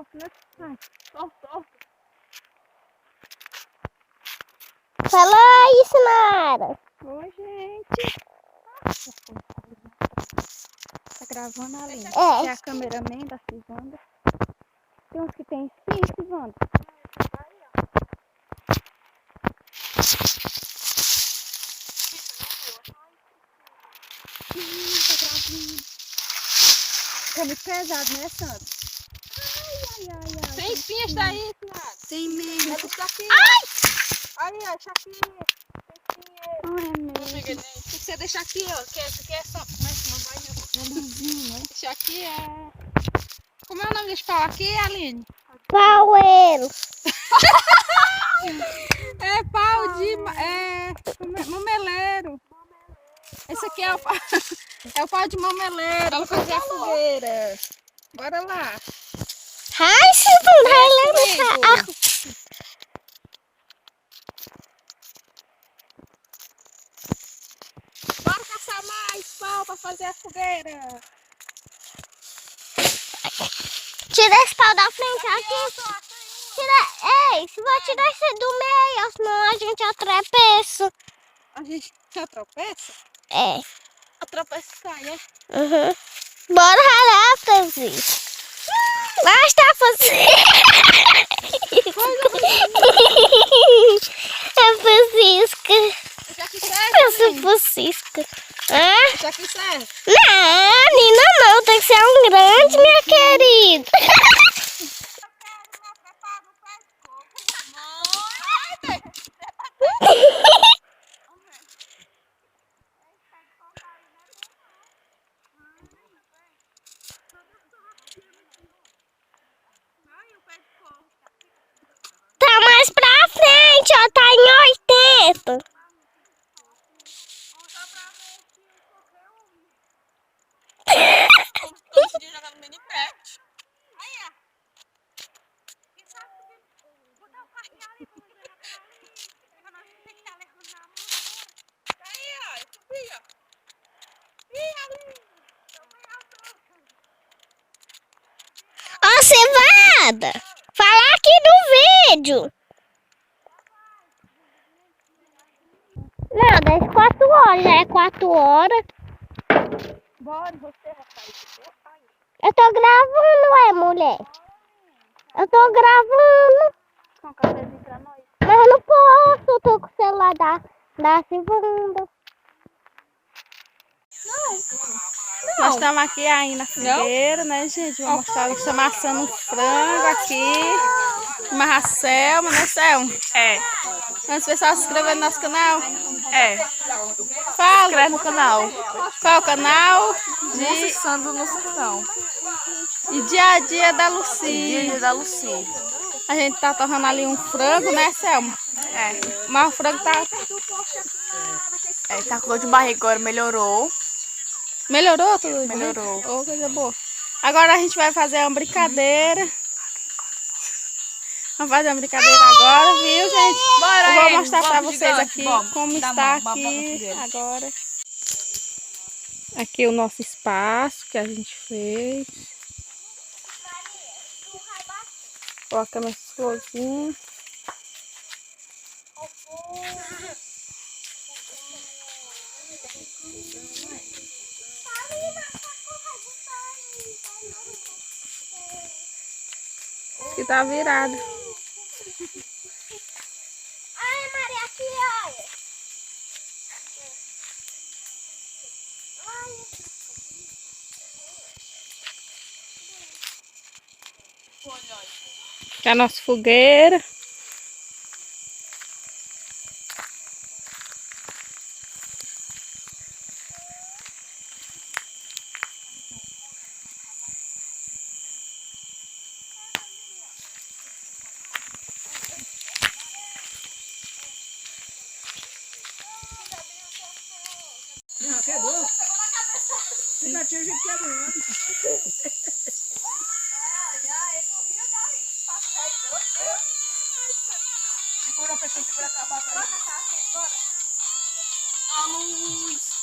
torto, né? Ai, torto. Fala aí, Sinara. Oi, gente. Tá gravando ali. É. É a cameraman da Cisanda. Tem uns que tem espinho, Cisanda. Tá gravando. Fica muito pesado, né, Sandra? Ai. Tem espinhas daí, Sinara? Tem mesmo. É isso aqui. Ai! Aí, ó, isso aqui. Tem espinha. Ai, é Não mesmo. peguei nem. Tem que você deixar aqui, ó. Que essa aqui é só. Mas não vai não. É luzinho, né? Esse aqui é. Como é o nome desse pau aqui, Aline? Paueiro. É pau de. Mameleiro. Esse aqui é o pau. É o pau de mameleiro. Pra fazer a fogueira. Bora lá. Ai, você não vai lembrar. Bora caçar mais pau pra fazer a fogueira. Tira esse pau da frente aqui. Ei, se vai tirar esse do meio, senão a gente atravessa. A gente já tropeça? É. A tropeça sai, é? Uhum. Bora ralar, Francisco. Basta fazer. É Francisca. Isso aqui serve? Eu sou Francisca. Hã? Isso aqui serve? Não, Nina não. Tem que ser um grande, minha querida. Tá mais pra frente, ó. Tá em 80. Eu decidi jogar no Minecraft. Aí, ó. Aí, ó. Eu subi, ó. Ih, ali. Ó, cevada. Falar aqui no vídeo. Não, das 4 horas. Já é 4 horas. Bora, você, rapaz. Ai. Eu tô gravando, mulher. Eu tô gravando. Com um cafezinho pra nós. Mas eu não posso. Eu tô com o celular da segunda. Nós estamos aqui aí na fogueira, né, gente? Vou mostrar que estamos assando um frango aqui. Uma Selma, né, Selma? É. Antes do pessoal se inscrever no nosso canal? É. Fala. Se inscreve no canal. Qual é o canal? Moço no sertão. E dia a dia da Lucy. Dia da Lucy. A gente tá torrando ali um frango, né, Selma? É. Mas o frango tá... Tá com dor de barriga agora, melhorou. Melhorou tudo? Melhorou. Oh, coisa boa. Agora a gente vai fazer uma brincadeira. Vamos fazer uma brincadeira agora, viu, gente? Bora, eu vou aí, mostrar pra vamos, vocês gigante, aqui vamos. como Dá está mão, aqui vamos, agora. Aqui o nosso espaço que a gente fez. Colocamos essas florzinhas. Que tá virado. Ai, Maria, aqui, olha. Que é a nossa fogueira. Não, quebrou. Negativo a gente quebrou. E quando a pessoa segura a cabeça, bora. A luz.